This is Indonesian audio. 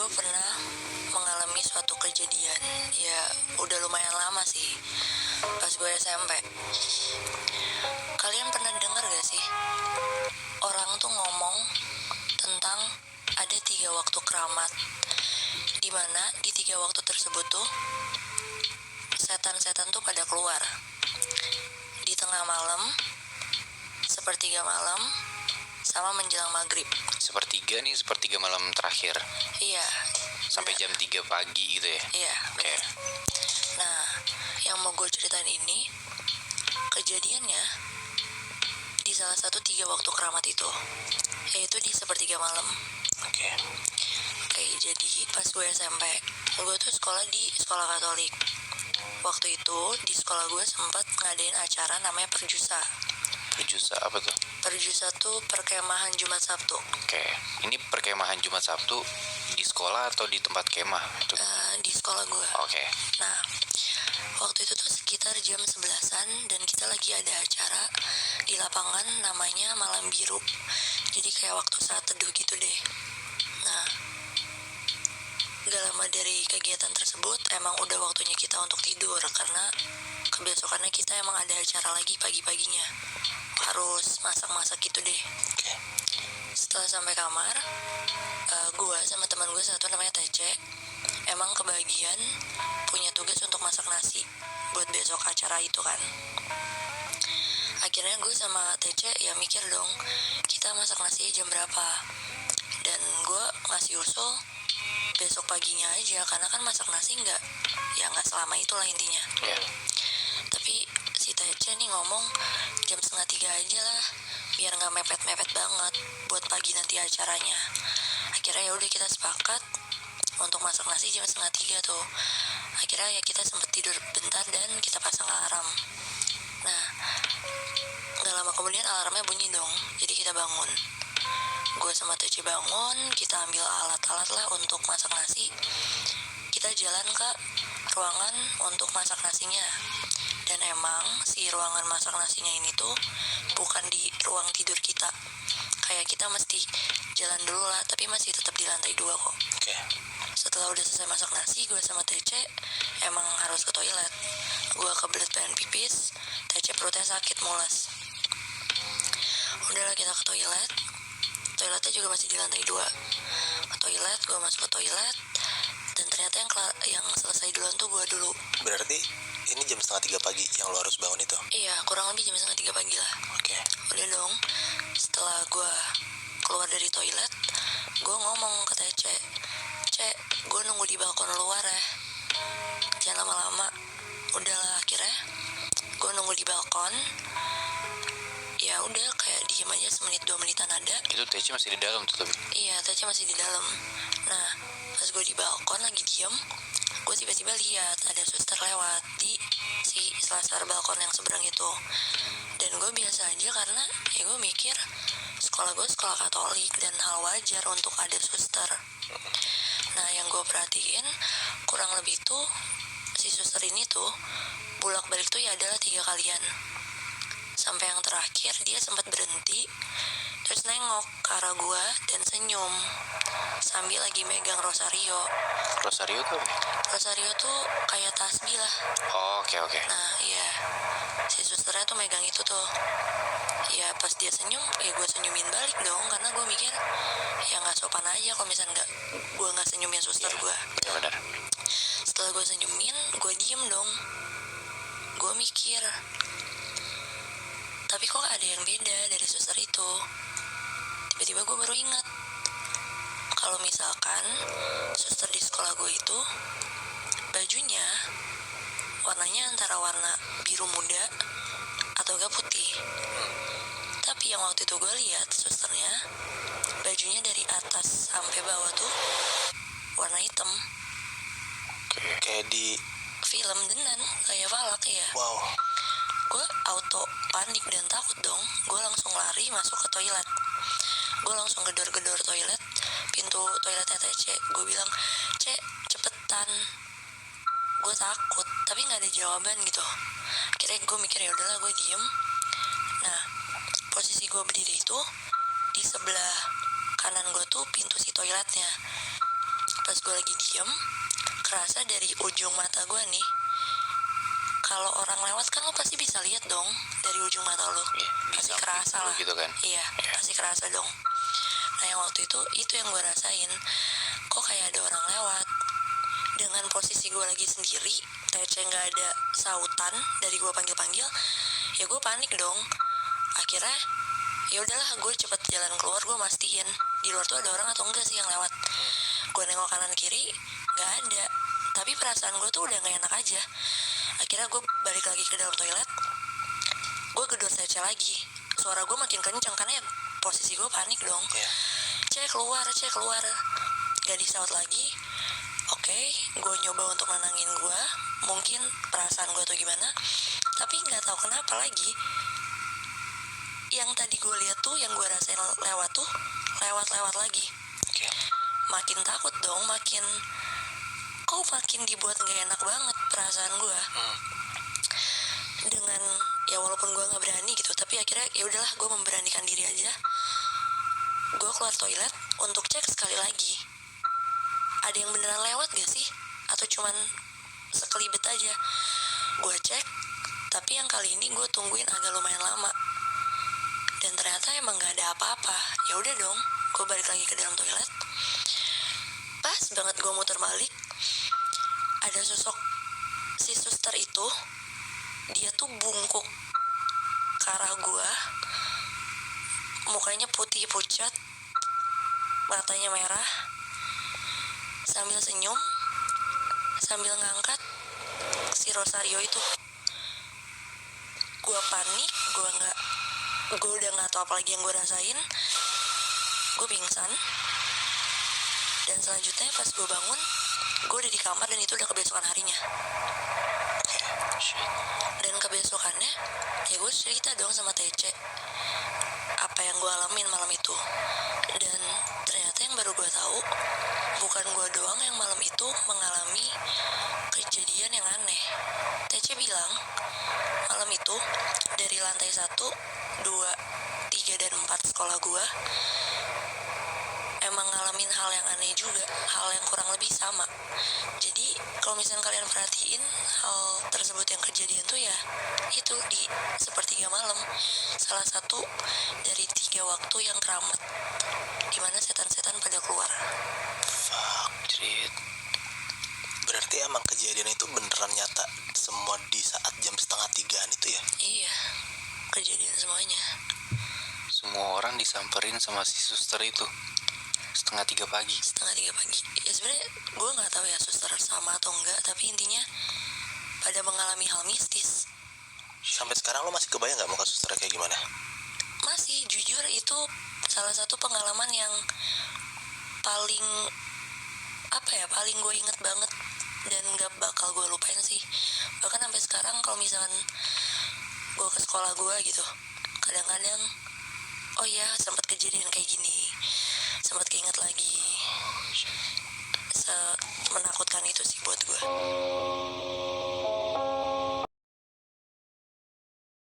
gue pernah mengalami suatu kejadian. Ya udah lumayan lama sih, pas gue SMP. Kalian pernah dengar gak sih orang tuh ngomong tentang ada 3 waktu keramat, dimana di 3 waktu tersebut tuh setan-setan tuh pada keluar di tengah malam, sepertiga malam, sama menjelang maghrib. Sepertiga malam terakhir Iya, sampai jam 3 pagi gitu ya. iya. Oke. Nah, yang mau gue ceritain ini kejadiannya di salah satu 3 waktu keramat itu, yaitu di sepertiga malam. Oke. Jadi pas gue SMP, gue tuh sekolah di sekolah Katolik. Waktu itu di sekolah gue sempat ngadain acara namanya Perjusa. Perjusa apa tuh? Perjusa tuh perkemahan Jumat Sabtu. Oke. Ini perkemahan Jumat Sabtu di sekolah atau di tempat kemah itu? Di sekolah gue. Oke. Nah, waktu itu tuh sekitar jam 11-an dan kita lagi ada acara di lapangan namanya Malam Biru. Jadi kayak waktu saat teduh gitu deh. Nah, gak lama dari kegiatan tersebut emang udah waktunya kita untuk tidur, karena kebesokannya kita emang ada acara lagi pagi-paginya. Harus masak-masak gitu deh. Oke. Setelah sampai kamar, gue sama teman gue satu namanya Tece emang kebagian punya tugas untuk masak nasi buat besok acara itu kan. Akhirnya gue sama Tece ya mikir dong, kita masak nasi jam berapa. Dan gue ngasih usul besok paginya aja, karena kan masak nasi nggak selama itulah intinya. Ya. Tapi si Tece nih ngomong jam 2:30 aja lah, biar nggak mepet-mepet banget buat pagi nanti acaranya. Akhirnya ya udah kita sepakat untuk masak nasi jam 2:30 tuh. Akhirnya ya kita sempet tidur bentar dan kita pasang alarm. Nah, nggak lama kemudian alarmnya bunyi dong, jadi kita bangun. Gue sama Tece bangun, kita ambil alat-alat lah untuk masak nasi. Kita jalan ke ruangan untuk masak nasinya. Dan emang si ruangan masak nasinya ini tuh bukan di ruang tidur kita. Kayak kita mesti jalan dulu lah, tapi masih tetap di lantai 2 kok. Oke. Setelah udah selesai masak nasi, gue sama Tece emang harus ke toilet. Gue kebelet pengen pipis, Tece perutnya sakit mules. Udahlah kita ke toilet. Toiletnya juga masih di lantai 2. Ke toilet, gue masuk ke toilet. Dan ternyata yang selesai duluan tuh gue dulu. Berarti ini jam 2:30 pagi yang lo harus bangun itu? Iya, kurang lebih jam 2:30 pagi lah. Oke. Udah dong, setelah gue keluar dari toilet, gue ngomong ke Tece, Cek, gue nunggu di balkon luar ya, jangan lama-lama. Udahlah, akhirnya gue nunggu di balkon. Ya udah, kayak diem aja 1-2 menitan ada. Itu Teci masih di dalam tuh tapi? Iya, Tece masih di dalam. Nah, pas gue di balkon lagi diem, gue tiba-tiba lihat ada suster lewat di si selasar balkon yang seberang itu. Dan gue biasa aja karena ya gue mikir sekolah gue sekolah Katolik dan hal wajar untuk ada suster. Nah, yang gue perhatiin kurang lebih tuh si suster ini tuh bolak-balik tuh ya adalah 3 kalian. Sampai yang terakhir dia sempat berhenti, terus nengok ke arah gue dan senyum sambil lagi megang rosario. Rosario tuh apa? Rosario tuh kayak tasbih lah. Oh, oke. Nah iya, si susternya tuh megang itu tuh. Ya pas dia senyum, ya gue senyumin balik dong, karena gue mikir ya gak sopan aja kalau misalnya gue gak senyumin suster gue. Benar. Setelah gue senyumin, gue diem dong. Gue mikir, tapi kok ada yang beda dari suster itu. Tiba-tiba gue baru ingat kalau misalkan suster di sekolah gue itu bajunya warnanya antara warna biru muda atau gak putih. Tapi yang waktu itu gue lihat susternya bajunya dari atas sampai bawah tuh warna hitam. Kayak di Film Denan, kayak Falak ya. wow. Gue auto panik dan takut dong. Gue langsung lari masuk ke toilet. Gue langsung gedor-gedor toilet, pintu toiletnya Tece. Gue bilang, Cek, cepetan. Gue takut, tapi nggak ada jawaban gitu. Akhirnya gue mikir ya udahlah, gue diem. Nah, posisi gue berdiri itu di sebelah kanan gue tuh pintu si toiletnya. Pas gue lagi diem, kerasa dari ujung mata gue nih, kalau orang lewat kan lo pasti bisa lihat dong dari ujung mata lo. Iya, di Pasti samping kerasa lo lah. gitu kan. Iya, pasti kerasa dong. Nah yang waktu itu yang gue rasain, kok kayak ada orang lewat. Dengan posisi gue lagi sendiri, Tece nggak ada sautan dari gue panggil-panggil, ya gue panik dong. Akhirnya ya udahlah, gue cepet jalan keluar, gue mastiin di luar tuh ada orang atau enggak sih yang lewat. Gue nengok kanan kiri, nggak ada. Tapi perasaan gue tuh udah nggak enak aja. Akhirnya gue balik lagi ke dalam toilet, gue gedor Tece lagi. Suara gue makin kencang karena ya posisi gue panik dong. Cek keluar, gak disaut lagi. Oke, gue nyoba untuk nenangin gue, mungkin perasaan gue tuh gimana, tapi nggak tahu kenapa lagi. Yang tadi gue lihat tuh, yang gue rasain lewat tuh, lewat lagi. Makin takut dong, makin dibuat nggak enak banget perasaan gue. Dengan ya walaupun gue nggak berani gitu, tapi akhirnya ya udahlah, gue memberanikan diri aja. Gue keluar toilet untuk cek sekali lagi, ada yang beneran lewat gak sih? Atau cuman sekelibet aja? Gue cek, tapi yang kali ini gue tungguin agak lumayan lama. Dan ternyata emang gak ada apa-apa. Ya udah dong, gue balik lagi ke dalam toilet. Pas banget gue muter balik, ada sosok si suster itu. Dia tuh bungkuk ke arah gue, mukanya putih pucat, matanya merah, sambil senyum, sambil ngangkat si Rosario itu. Gue panik, gue udah nggak tahu apa lagi yang gue rasain. Gue pingsan. Dan selanjutnya pas gue bangun, gue udah di kamar dan itu udah kebesokan harinya. Dan kebesokannya, ya gue cerita dong sama Tece apa yang gue alamin malam itu. Dan ternyata yang baru gue tahu, bukan gue doang yang malam itu mengalami kejadian yang aneh. Tece bilang malam itu dari lantai 1, 2, 3, dan 4 sekolah gue emang ngalamin hal yang aneh juga, hal yang kurang lebih sama. Jadi kalau misalnya kalian perhatiin hal tersebut yang kejadian tuh ya itu di sepertiga malam, salah satu dari 3 waktu yang keramat dimana setan-setan pada keluar. Cerit. Berarti emang kejadian itu beneran nyata semua di saat jam 2:30 itu ya? Iya, kejadian semuanya. Semua orang disamperin sama si suster itu 2:30 pagi. 2:30 pagi. Ya sebenarnya gue nggak tahu ya suster sama atau enggak, tapi intinya pada mengalami hal mistis. Sampai sekarang lo masih kebayang nggak muka susternya kayak gimana? Masih, jujur itu salah satu pengalaman yang paling paling gue inget banget dan gak bakal gue lupain sih. Bahkan sampai sekarang kalau misalkan gue ke sekolah gue gitu, kadang-kadang oh ya sempat kejadian kayak gini, sempat keinget lagi. Menakutkan itu sih buat gue.